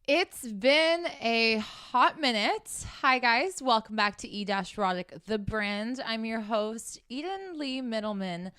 It's been a hot minute. Hi, guys. Welcome back to E-Erotic, the brand. I'm your host, Eden Lee Middleman,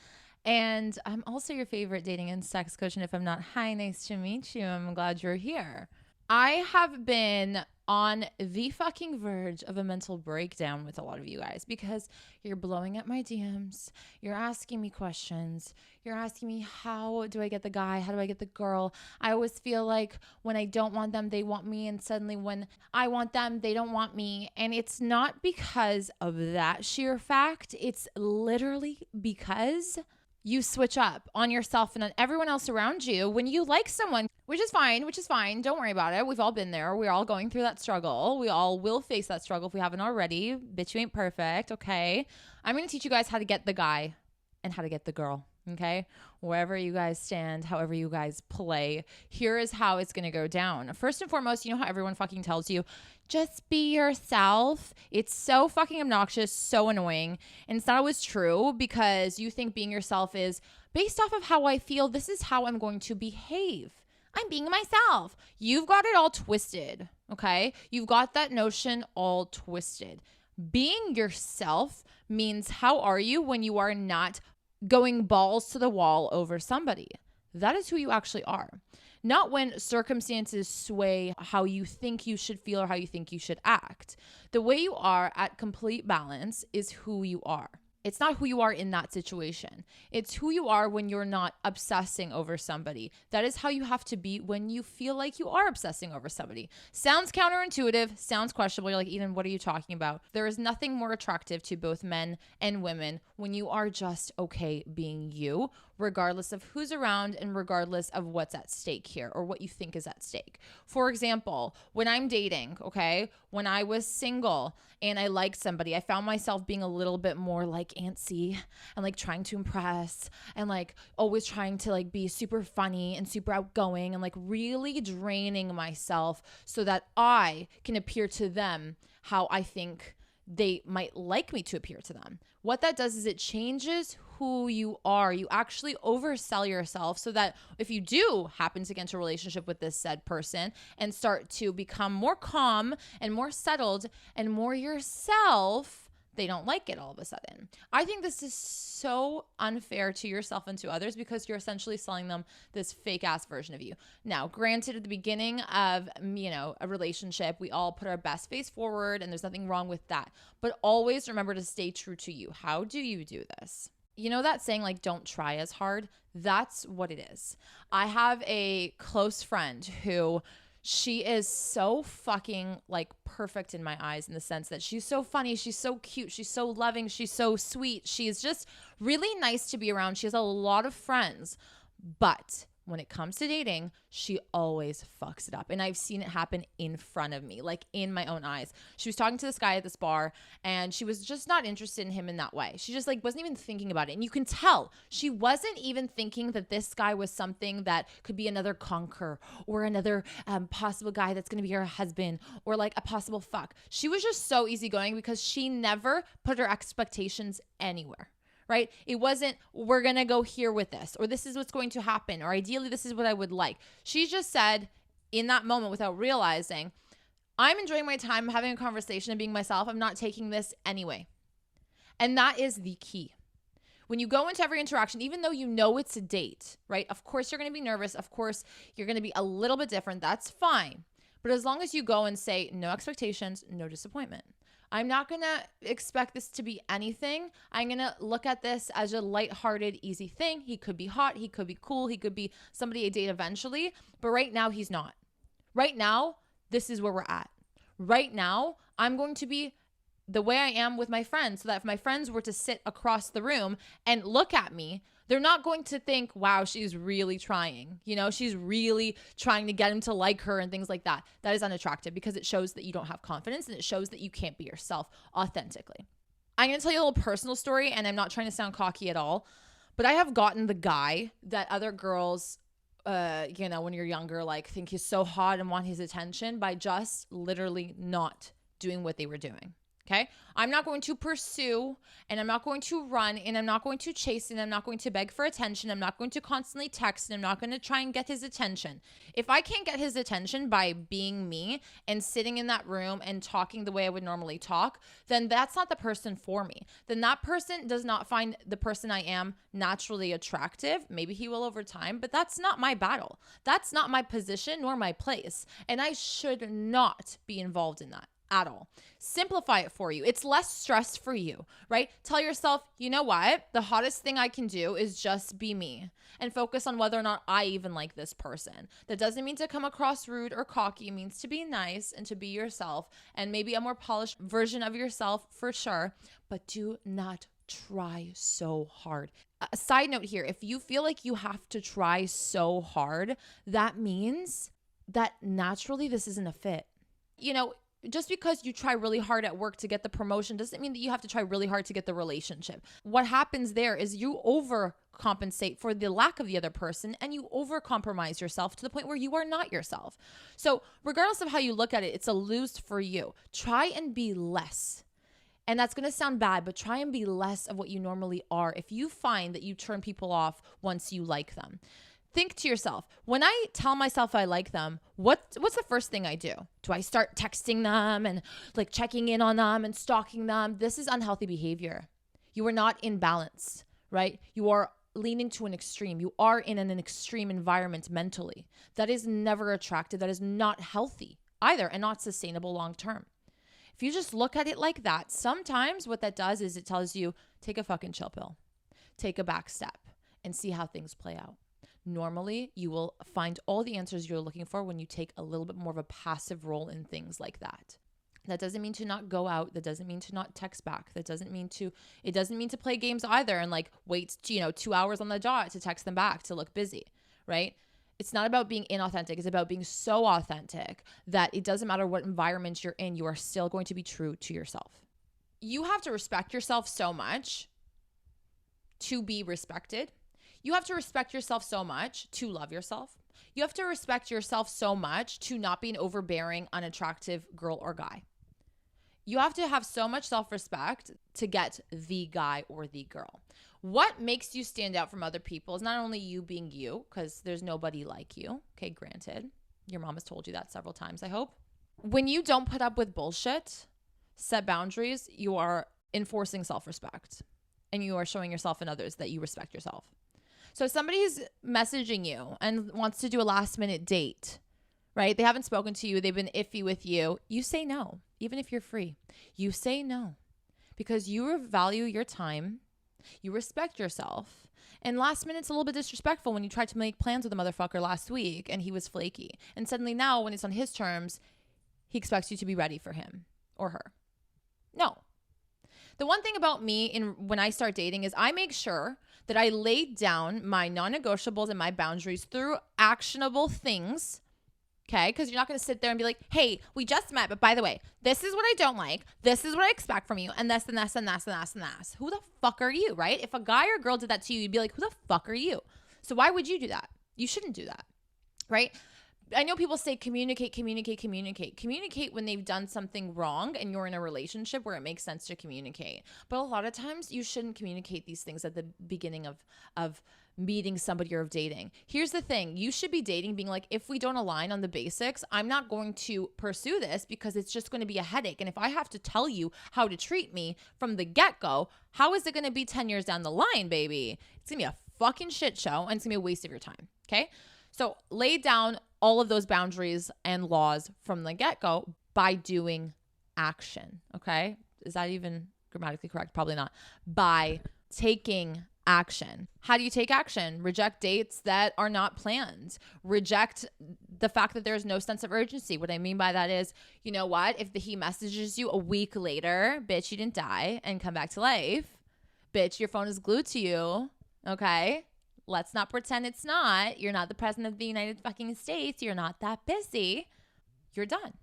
and I'm also your favorite dating and sex coach. And if I'm not, hi, nice to meet you. I'm glad you're here. I have been on the fucking verge of a mental breakdown with a lot of you guys because you're blowing up my DMs. You're asking me questions. You're asking me, how do I get the guy? How do I get the girl? I always feel like when I don't want them, they want me. And suddenly when I want them, they don't want me. And it's not because of that sheer fact. It's literally because you switch up on yourself and on everyone else around you when you like someone, which is fine. Don't worry about it. We've all been there. We're all going through that struggle. We all will face that struggle if we haven't already. Bitch, you ain't perfect, okay? I'm going to teach you guys how to get the guy and how to get the girl, okay? Wherever you guys stand, however you guys play, here is how it's going to go down. First and foremost, you know how everyone fucking tells you, just be yourself. It's so fucking obnoxious, so annoying. And it's not always true because you think being yourself is based off of how I feel. This is how I'm going to behave. I'm being myself. You've got it all twisted, okay? You've got that notion all twisted. Being yourself means how are you when you are not going balls to the wall over somebody. That is who you actually are. Not when circumstances sway how you think you should feel or how you think you should act. The way you are at complete balance is who you are. It's not who you are in that situation. It's who you are when you're not obsessing over somebody. That is how you have to be when you feel like you are obsessing over somebody. Sounds counterintuitive, sounds questionable. You're like, Eden, what are you talking about? There is nothing more attractive to both men and women when you are just okay being you, regardless of who's around and regardless of what's at stake here or what you think is at stake. For example, when I'm dating, okay, when I was single and I liked somebody, I found myself being a little bit more like antsy and like trying to impress and like always trying to like be super funny and super outgoing and like really draining myself so that I can appear to them how I think they might like me to appear to them. What that does is it changes who you are. You actually oversell yourself so that if you do happen to get into a relationship with this said person and start to become more calm and more settled and more yourself, they don't like it all of a sudden. I think this is so unfair to yourself and to others because you're essentially selling them this fake ass version of you. Now, granted, at the beginning of, a relationship, we all put our best face forward and there's nothing wrong with that. But always remember to stay true to you. How do you do this? You know that saying like, don't try as hard? That's what it is. I have a close friend who she is so fucking like perfect in my eyes in the sense that she's so funny, she's so cute, she's so loving, she's so sweet. She's just really nice to be around. She has a lot of friends, but when it comes to dating, she always fucks it up. And I've seen it happen in front of me, like in my own eyes. She was talking to this guy at this bar and she was just not interested in him in that way. She just like wasn't even thinking about it. And you can tell she wasn't even thinking that this guy was something that could be another conquer or another possible guy that's going to be her husband or like a possible fuck. She was just so easygoing because she never put her expectations anywhere. Right? It wasn't, we're going to go here with this, or this is what's going to happen, or ideally this is what I would like. She just said in that moment without realizing, I'm enjoying my time having a conversation and being myself. I'm not taking this anyway. And that is the key. When you go into every interaction, even though you know it's a date, right? Of course, you're going to be nervous. Of course, you're going to be a little bit different. That's fine. But as long as you go and say no expectations, no disappointment. I'm not going to expect this to be anything. I'm going to look at this as a lighthearted, easy thing. He could be hot. He could be cool. He could be somebody I date eventually. But right now, he's not. Right now, this is where we're at. Right now, I'm going to be the way I am with my friends so that if my friends were to sit across the room and look at me, they're not going to think, wow, she's really trying. She's really trying to get him to like her and things like that. That is unattractive because it shows that you don't have confidence and it shows that you can't be yourself authentically. I'm going to tell you a little personal story, and I'm not trying to sound cocky at all, but I have gotten the guy that other girls, when you're younger, like think he's so hot and want his attention by just literally not doing what they were doing. Okay. I'm not going to pursue, and I'm not going to run, and I'm not going to chase, and I'm not going to beg for attention. I'm not going to constantly text, and I'm not going to try and get his attention. If I can't get his attention by being me and sitting in that room and talking the way I would normally talk, then that's not the person for me. Then that person does not find the person I am naturally attractive. Maybe he will over time, but that's not my battle. That's not my position nor my place. And I should not be involved in that at all. Simplify it for you. It's less stress for you, right? Tell yourself, you know what? The hottest thing I can do is just be me and focus on whether or not I even like this person. That doesn't mean to come across rude or cocky. It means to be nice and to be yourself, and maybe a more polished version of yourself for sure, but do not try so hard. A side note here, if you feel like you have to try so hard, that means that naturally this isn't a fit. You know, just because you try really hard at work to get the promotion doesn't mean that you have to try really hard to get the relationship. What happens there is you overcompensate for the lack of the other person, and you overcompromise yourself to the point where you are not yourself. So regardless of how you look at it, it's a lose for you. Try and be less. And that's going to sound bad, but try and be less of what you normally are if you find that you turn people off once you like them. Think to yourself, when I tell myself I like them, what's the first thing I do? Do I start texting them and like checking in on them and stalking them? This is unhealthy behavior. You are not in balance, right? You are leaning to an extreme. You are in an extreme environment mentally. That is never attractive. That is not healthy either, and not sustainable long term. If you just look at it like that, sometimes what that does is it tells you, take a fucking chill pill, take a back step, and see how things play out. Normally, you will find all the answers you're looking for when you take a little bit more of a passive role in things like that. That doesn't mean to not go out. That doesn't mean to not text back. It doesn't mean to play games either and like wait, 2 hours on the dot to text them back to look busy, right? It's not about being inauthentic. It's about being so authentic that it doesn't matter what environment you're in, you are still going to be true to yourself. You have to respect yourself so much to be respected. You have to respect yourself so much to love yourself. You have to respect yourself so much to not be an overbearing, unattractive girl or guy. You have to have so much self-respect to get the guy or the girl. What makes you stand out from other people is not only you being you, because there's nobody like you. Okay, granted. Your mom has told you that several times, I hope. When you don't put up with bullshit, set boundaries, you are enforcing self-respect. And you are showing yourself and others that you respect yourself. So somebody's messaging you and wants to do a last minute date, right? They haven't spoken to you. They've been iffy with you. You say no, even if you're free. You say no because you value your time. You respect yourself. And last minute's a little bit disrespectful when you tried to make plans with a motherfucker last week and he was flaky. And suddenly now when it's on his terms, he expects you to be ready for him or her. No. The one thing about me when I start dating is I make sure that I lay down my non-negotiables and my boundaries through actionable things, okay? Because you're not going to sit there and be like, hey, we just met, but by the way, this is what I don't like. This is what I expect from you, and this and this and this and this and this. Who the fuck are you, right? If a guy or girl did that to you, you'd be like, who the fuck are you? So why would you do that? You shouldn't do that, right? I know people say communicate. Communicate when they've done something wrong and you're in a relationship where it makes sense to communicate. But a lot of times you shouldn't communicate these things at the beginning of meeting somebody or of dating. Here's the thing. You should be dating being like, if we don't align on the basics, I'm not going to pursue this because it's just going to be a headache. And if I have to tell you how to treat me from the get-go, how is it going to be 10 years down the line, baby? It's going to be a fucking shit show and it's going to be a waste of your time, okay? So lay down all of those boundaries and laws from the get-go by doing action, okay? Is that even grammatically correct? Probably not. By taking action. How do you take action? Reject dates that are not planned. Reject the fact that there's no sense of urgency. What I mean by that is, you know what? If he messages you a week later, bitch, you didn't die and come back to life. Bitch, your phone is glued to you, okay? Let's not pretend it's not. You're not the president of the United fucking States. You're not that busy. You're done.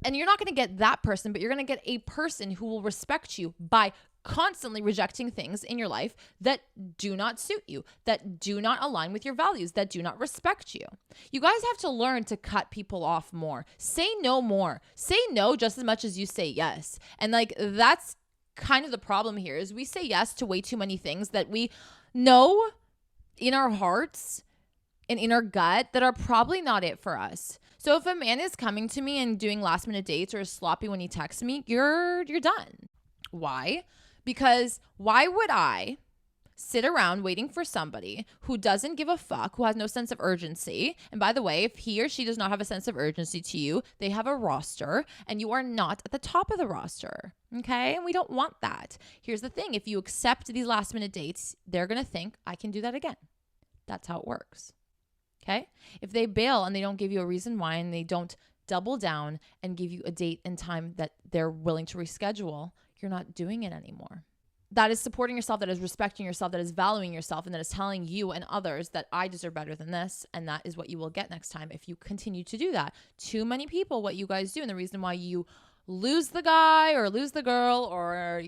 And you're not going to get that person, but you're going to get a person who will respect you by constantly rejecting things in your life that do not suit you, that do not align with your values, that do not respect you. You guys have to learn to cut people off more. Say no more. Say no just as much as you say yes. And like, that's kind of the problem here, is we say yes to way too many things that we know in our hearts and in our gut that are probably not it for us. So if a man is coming to me and doing last minute dates or is sloppy when he texts me, you're done. Why? Because why would I sit around waiting for somebody who doesn't give a fuck, who has no sense of urgency? And by the way, if he or she does not have a sense of urgency to you, they have a roster and you are not at the top of the roster. Okay? And we don't want that. Here's the thing. If you accept these last minute dates, they're going to think, I can do that again. That's how it works. Okay? If they bail and they don't give you a reason why, and they don't double down and give you a date and time that they're willing to reschedule, you're not doing it anymore. That is supporting yourself, that is respecting yourself, that is valuing yourself, and that is telling you and others that I deserve better than this, and that is what you will get next time if you continue to do that. Too many people, what you guys do, and the reason why you lose the guy or lose the girl or,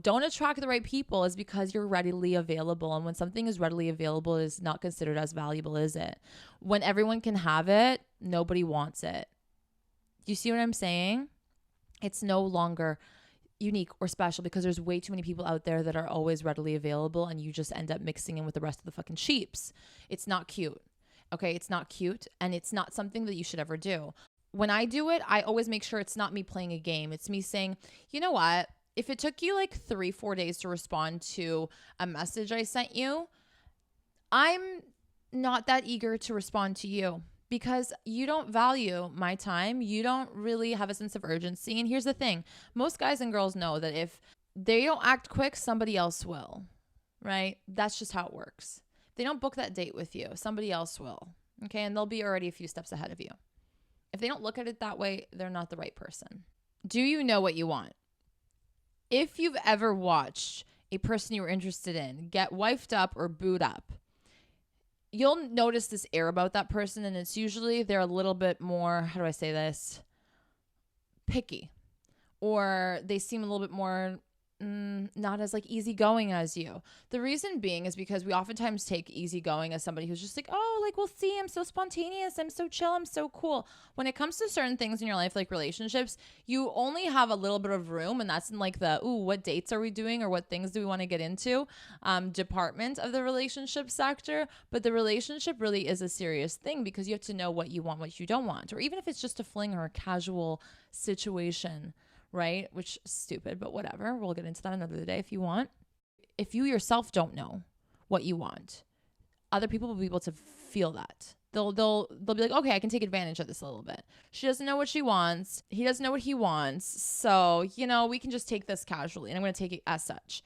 don't attract the right people is because you're readily available. And when something is readily available, it is not considered as valuable, is it? When everyone can have it, nobody wants it. Do you see what I'm saying? It's no longer unique or special because there's way too many people out there that are always readily available, and you just end up mixing in with the rest of the fucking sheeps. It's not cute. Okay, it's not cute, and it's not something that you should ever do. When I do it, I always make sure it's not me playing a game. It's me saying, you know what? If it took you like 3-4 days to respond to a message I sent you, I'm not that eager to respond to you because you don't value my time. You don't really have a sense of urgency. And here's the thing. Most guys and girls know that if they don't act quick, somebody else will, right? That's just how it works. If they don't book that date with you, somebody else will, okay? And they'll be already a few steps ahead of you. If they don't look at it that way, they're not the right person. Do you know what you want? If you've ever watched a person you were interested in get wifed up or booed up, you'll notice this air about that person, and it's usually they're a little bit more, how do I say this, picky, or they seem a little bit more not as like easygoing as you. The reason being is because we oftentimes take easygoing as somebody who's just like, oh, like, we'll see, I'm so spontaneous, I'm so chill, I'm so cool. When it comes to certain things in your life, like relationships, you only have a little bit of room, and that's in like the, what dates are we doing or what things do we want to get into department of the relationship sector. But the relationship really is a serious thing because you have to know what you want, what you don't want, or even if it's just a fling or a casual situation, right? Which is stupid, but whatever. We'll get into that another day if you want. If you yourself don't know what you want, other people will be able to feel that. They'll be like, okay, I can take advantage of this a little bit. She doesn't know what she wants. He doesn't know what he wants. So, we can just take this casually, and I'm going to take it as such.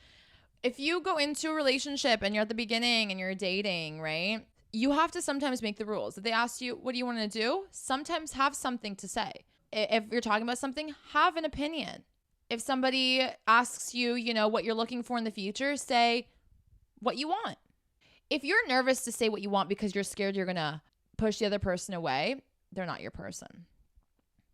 If you go into a relationship and you're at the beginning and you're dating, right? You have to sometimes make the rules. If they ask you, what do you want to do? Sometimes have something to say. If you're talking about something, have an opinion. If somebody asks you, what you're looking for in the future, say what you want. If you're nervous to say what you want because you're scared you're going to push the other person away, they're not your person.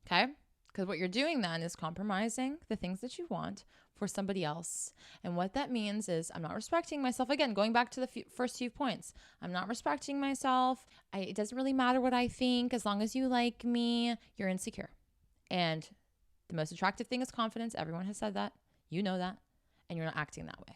Okay? Because what you're doing then is compromising the things that you want for somebody else. And what that means is I'm not respecting myself. Again, going back to the first few points, I'm not respecting myself. It doesn't really matter what I think. As long as you like me, you're insecure. And the most attractive thing is confidence. Everyone has said that. You know that. And you're not acting that way.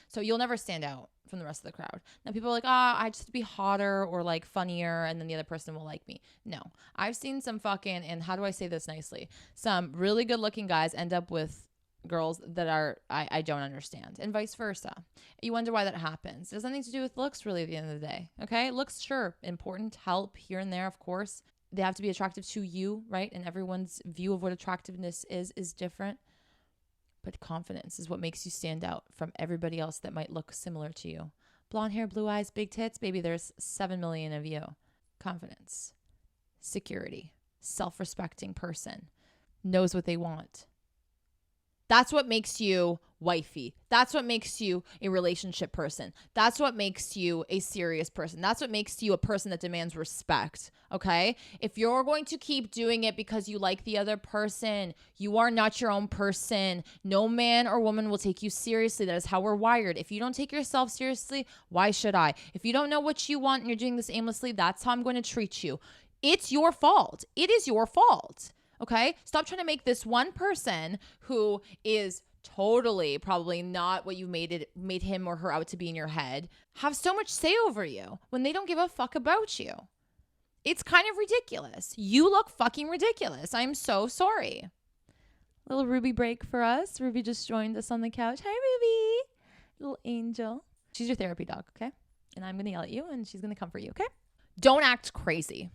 So you'll never stand out from the rest of the crowd. Now people are like, I just have to be hotter or like funnier and then the other person will like me. No. I've seen some fucking, and how do I say this nicely? Some really good looking guys end up with girls that are, I don't understand, and vice versa. You wonder why that happens. It has nothing to do with looks really at the end of the day. Okay. Looks, sure, important, help here and there, of course. They have to be attractive to you, right? And everyone's view of what attractiveness is different. But confidence is what makes you stand out from everybody else that might look similar to you. Blonde hair, blue eyes, big tits, baby, there's 7 million of you. Confidence, security, self-respecting person, knows what they want. That's what makes you wifey. That's what makes you a relationship person. That's what makes you a serious person. That's what makes you a person that demands respect. Okay? If you're going to keep doing it because you like the other person, you are not your own person. No man or woman will take you seriously. That is how we're wired. If you don't take yourself seriously, why should I? If you don't know what you want and you're doing this aimlessly, that's how I'm going to treat you. It's your fault. It is your fault. Okay? Stop trying to make this one person who is totally probably not what you made him or her out to be in your head have so much say over you when they don't give a fuck about you. It's kind of ridiculous. You look fucking ridiculous. I'm so sorry. Little Ruby break for us. Ruby just joined us on the couch. Hi, Ruby. Little angel. She's your therapy dog, okay? And I'm going to yell at you and she's going to come for you, okay? Don't act crazy.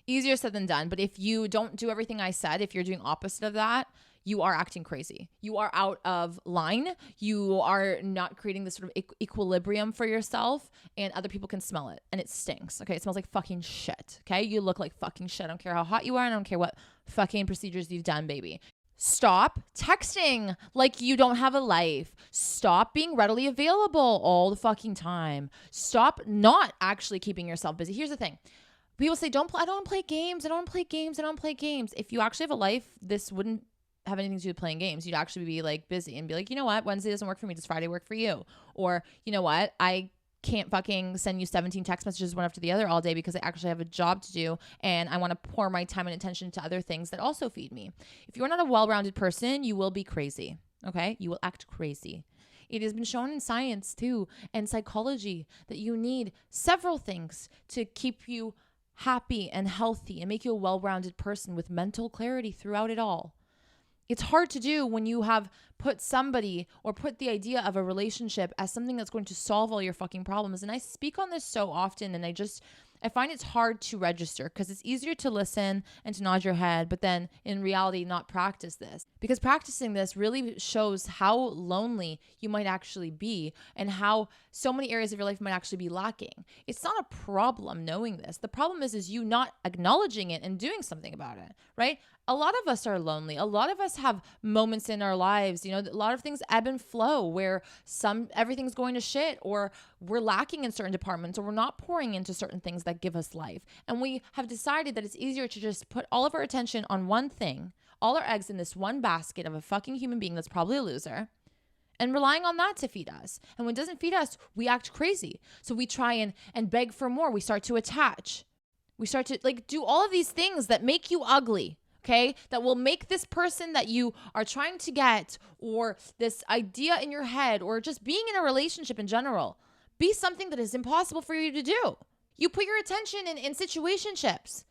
Easier said than done. But if you don't do everything I said, if you're doing opposite of that, you are acting crazy. You are out of line. You are not creating this sort of equilibrium for yourself, and other people can smell it, and it stinks. Okay, it smells like fucking shit. Okay, you look like fucking shit. I don't care how hot you are. I don't care what fucking procedures you've done, baby. Stop texting like you don't have a life. Stop being readily available all the fucking time. Stop not actually keeping yourself busy. Here's the thing. People say, I don't want to play games. I don't want to play games. I don't play games. If you actually have a life, this wouldn't have anything to do with playing games. You'd actually be like busy and be like, you know what? Wednesday doesn't work for me. Does Friday work for you? Or, you know what? I can't fucking send you 17 text messages one after the other all day because I actually have a job to do and I want to pour my time and attention to other things that also feed me. If you're not a well-rounded person, you will be crazy. Okay? You will act crazy. It has been shown in science too and psychology that you need several things to keep you happy and healthy and make you a well-rounded person with mental clarity throughout it all. It's hard to do when you have put somebody or put the idea of a relationship as something that's going to solve all your fucking problems. And I speak on this so often and I find it's hard to register because it's easier to listen and to nod your head, but then in reality not practice this. Because practicing this really shows how lonely you might actually be and how so many areas of your life might actually be lacking. It's not a problem knowing this. The problem is you not acknowledging it and doing something about it, right? A lot of us are lonely. A lot of us have moments in our lives, a lot of things ebb and flow where everything's going to shit or we're lacking in certain departments or we're not pouring into certain things that give us life. And we have decided that it's easier to just put all of our attention on one thing, all our eggs in this one basket of a fucking human being that's probably a loser, and relying on that to feed us. And when it doesn't feed us, we act crazy. So we try and beg for more. We start to attach. We start to do all of these things that make you ugly. Okay, that will make this person that you are trying to get or this idea in your head or just being in a relationship in general be something that is impossible for you to do. You put your attention in situationships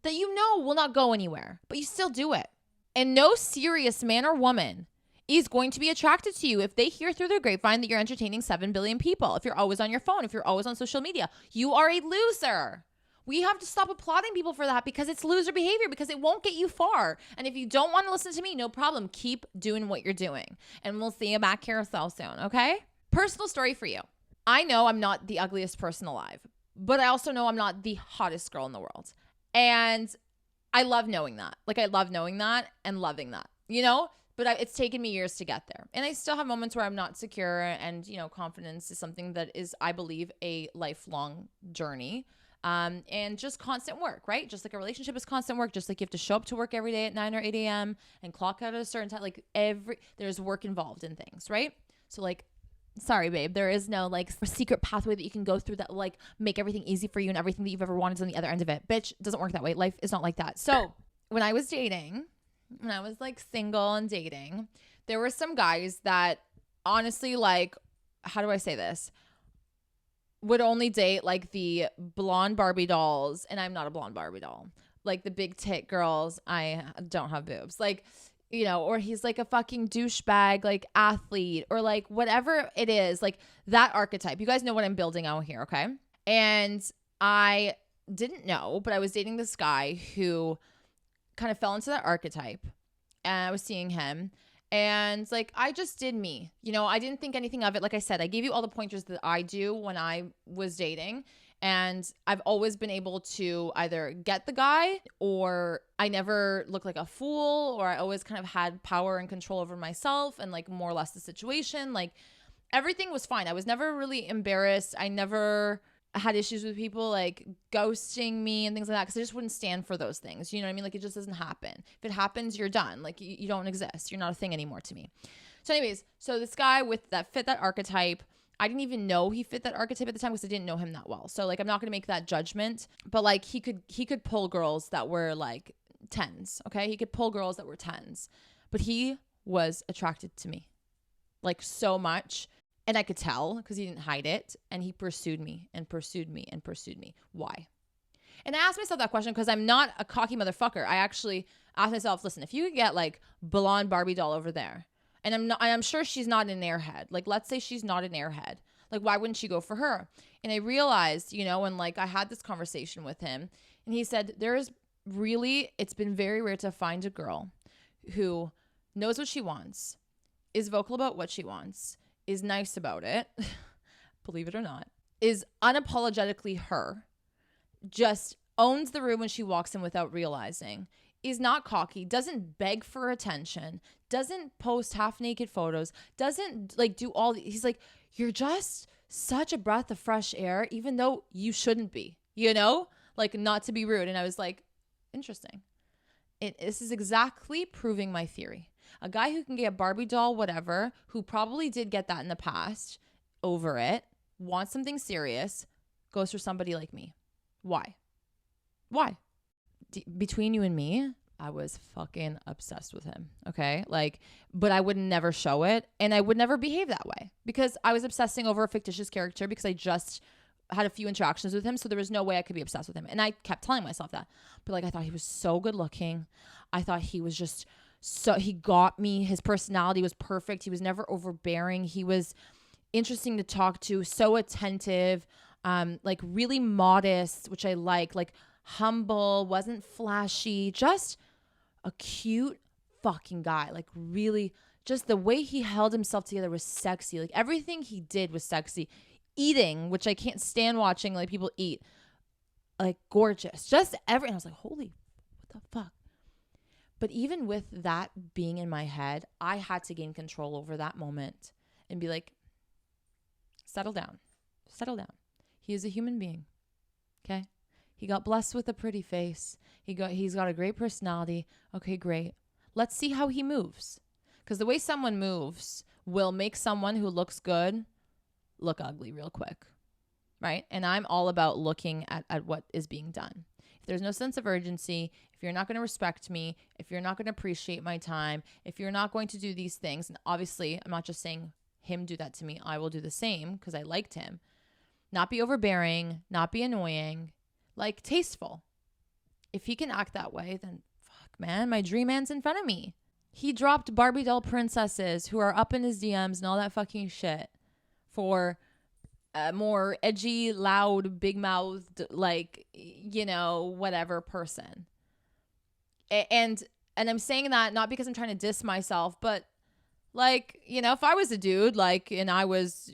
that you know will not go anywhere, but you still do it. And no serious man or woman is going to be attracted to you if they hear through their grapevine that you're entertaining 7 billion people. If you're always on your phone, if you're always on social media, you are a loser. We have to stop applauding people for that because it's loser behavior, because it won't get you far. And if you don't want to listen to me, no problem. Keep doing what you're doing. And we'll see you back here so soon, okay? Personal story for you. I know I'm not the ugliest person alive, but I also know I'm not the hottest girl in the world. And I love knowing that. I love knowing that and loving that, But it's taken me years to get there. And I still have moments where I'm not secure and, confidence is something that is, I believe, a lifelong journey. And just constant work, right? Just like a relationship is constant work, just like you have to show up to work every day at 9 or 8 a.m. and clock out at a certain time, there's work involved in things, right? So sorry, babe, there is no secret pathway that you can go through that make everything easy for you and everything that you've ever wanted is on the other end of it. Bitch, it doesn't work that way. Life is not like that. So when I was single and dating, there were some guys that honestly, how do I say this? Would only date the blonde Barbie dolls, and I'm not a blonde Barbie doll. The big tit girls, I don't have boobs. Or he's a fucking douchebag, athlete, or whatever it is, that archetype. You guys know what I'm building out here, okay? And I didn't know, but I was dating this guy who kind of fell into that archetype, and I was seeing him. And I just did me, I didn't think anything of it. Like I said, I gave you all the pointers that I do when I was dating. And I've always been able to either get the guy, or I never looked like a fool, or I always kind of had power and control over myself and like more or less the situation. Like everything was fine. I was never really embarrassed. I never had issues with people like ghosting me and things like that, because I just wouldn't stand for those things. You know what I mean? Like it just doesn't happen. If it happens, you're done. Like you don't exist. You're not a thing anymore to me. So anyways, so this guy with that fit that archetype, I didn't even know he fit that archetype at the time because I didn't know him that well. So like I'm not going to make that judgment, but like he could pull girls that were like 10s, okay? He could pull girls that were 10s. But he was attracted to me. Like so much. And I could tell because he didn't hide it. And he pursued me and pursued me and pursued me. Why? And I asked myself that question because I'm not a cocky motherfucker. I actually asked myself, listen, if you could get like blonde Barbie doll over there, and I'm sure she's not an airhead. Like, let's say she's not an airhead. Like, why wouldn't she go for her? And I realized, you know, and like I had this conversation with him, and he said, it's been very rare to find a girl who knows what she wants, is vocal about what she wants, is nice about it, believe it or not, is unapologetically her, just owns the room when she walks in without realizing, is not cocky, doesn't beg for attention, doesn't post half naked photos, doesn't like do all he's like, you're just such a breath of fresh air, even though you shouldn't be, you know, like not to be rude. And I was like, interesting. This is exactly proving my theory. A guy who can get Barbie doll, whatever, who probably did get that in the past, over it, wants something serious, goes for somebody like me. Why? Between you and me, I was fucking obsessed with him. Okay. Like, but I would never show it. And I would never behave that way because I was obsessing over a fictitious character because I just had a few interactions with him. So there was no way I could be obsessed with him. And I kept telling myself that. But like, I thought he was so good looking. I thought he was just he got me. His personality was perfect. He was never overbearing. He was interesting to talk to, so attentive, like really modest, which I like humble, wasn't flashy, just a cute fucking guy. Like really just the way he held himself together was sexy. Like everything he did was sexy. Eating, which I can't stand watching like people eat, like gorgeous. Just everything. I was like, holy, what the fuck? But even with that being in my head, I had to gain control over that moment and be like, settle down. He is a human being. Okay. He got blessed with a pretty face. He's got a great personality. Okay, great. Let's see how he moves. Because the way someone moves will make someone who looks good look ugly real quick. Right? And I'm all about looking at what is being done. If there's no sense of urgency, if you're not going to respect me, if you're not going to appreciate my time, if you're not going to do these things, and obviously I'm not just saying him do that to me, I will do the same because I liked him. Not be overbearing, not be annoying, like tasteful. If he can act that way, then fuck, man, my dream man's in front of me. He dropped Barbie doll princesses who are up in his DMs and all that fucking shit for a more edgy, loud, big-mouthed, like, you know, whatever person. And I'm saying that not because I'm trying to diss myself, but like, you know, if I was a dude, like, and I was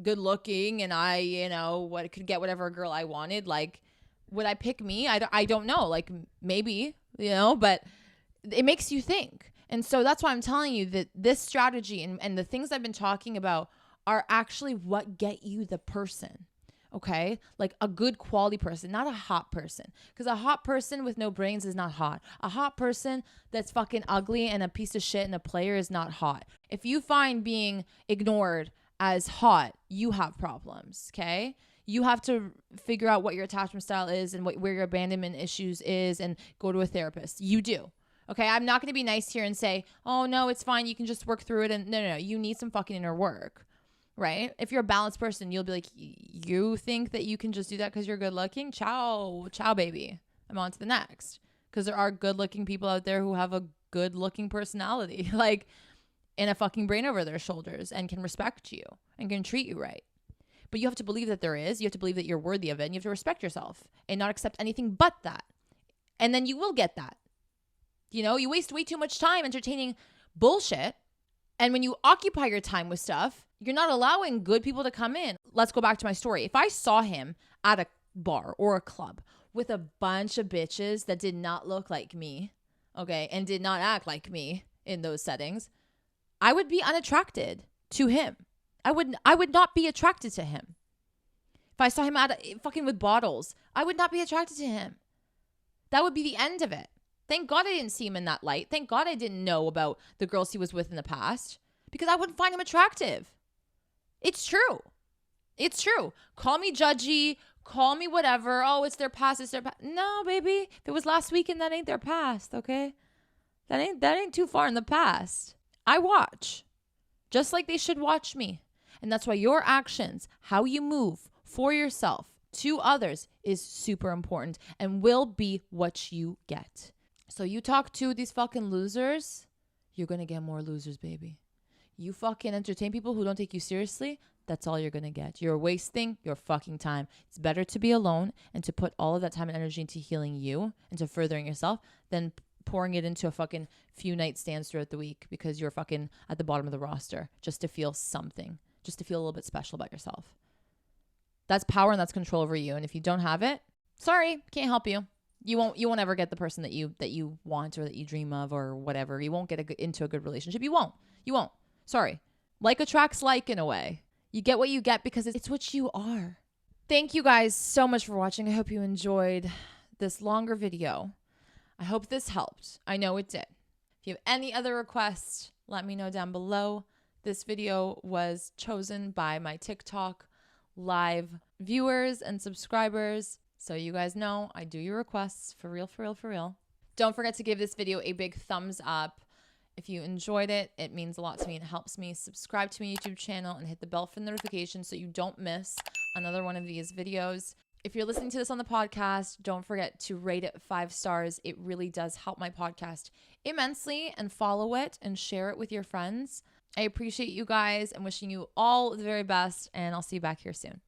good looking and I, you know, could get whatever girl I wanted, like, would I pick me? I don't know. Like, maybe, you know, but it makes you think. And so that's why I'm telling you that this strategy and the things I've been talking about are actually what get you the person. Okay? Like a good quality person, not a hot person. Because a hot person with no brains is not hot. A hot person that's fucking ugly and a piece of shit and a player is not hot. If you find being ignored as hot, you have problems. Okay? You have to figure out what your attachment style is and where your abandonment issues is and go to a therapist. You do. Okay? I'm not going to be nice here and say, oh, no, it's fine. You can just work through it. And no. You need some fucking inner work. Right? If you're a balanced person, you'll be like, you think that you can just do that because you're good looking? Ciao, baby. I'm on to the next. Because there are good looking people out there who have a good looking personality, like, and a fucking brain over their shoulders and can respect you and can treat you right. But you have to believe that there is. You have to believe that you're worthy of it. And you have to respect yourself and not accept anything but that. And then you will get that. You know, you waste way too much time entertaining bullshit. And when you occupy your time with stuff, you're not allowing good people to come in. Let's go back to my story. If I saw him at a bar or a club with a bunch of bitches that did not look like me, okay, and did not act like me in those settings, I would be unattracted to him. I would not be attracted to him. If I saw him out fucking with bottles, I would not be attracted to him. That would be the end of it. Thank God I didn't see him in that light. Thank God I didn't know about the girls he was with in the past, because I wouldn't find him attractive. It's true. It's true. Call me judgy. Call me whatever. Oh, it's their past. It's their past. No, baby. If it was last weekend, that ain't their past, okay? That ain't too far in the past. I watch. Just like they should watch me. And that's why your actions, how you move for yourself to others, is super important and will be what you get. So you talk to these fucking losers, you're going to get more losers, baby. You fucking entertain people who don't take you seriously, that's all you're going to get. You're wasting your fucking time. It's better to be alone and to put all of that time and energy into healing you and to furthering yourself than pouring it into a fucking few night stands throughout the week because you're fucking at the bottom of the roster just to feel something, just to feel a little bit special about yourself. That's power and that's control over you. And if you don't have it, sorry, can't help you. You won't ever get the person that you want or that you dream of or whatever. You won't get into a good relationship. You won't. Sorry. Like attracts like in a way. You get what you get because it's what you are. Thank you guys so much for watching. I hope you enjoyed this longer video. I hope this helped. I know it did. If you have any other requests, let me know down below. This video was chosen by my TikTok live viewers and subscribers. So you guys know I do your requests for real, for real, for real. Don't forget to give this video a big thumbs up. If you enjoyed it, it means a lot to me and it helps me. Subscribe to my YouTube channel and hit the bell for notifications so you don't miss another one of these videos. If you're listening to this on the podcast, don't forget to rate it 5 stars. It really does help my podcast immensely, and follow it and share it with your friends. I appreciate you guys and wishing you all the very best, and I'll see you back here soon.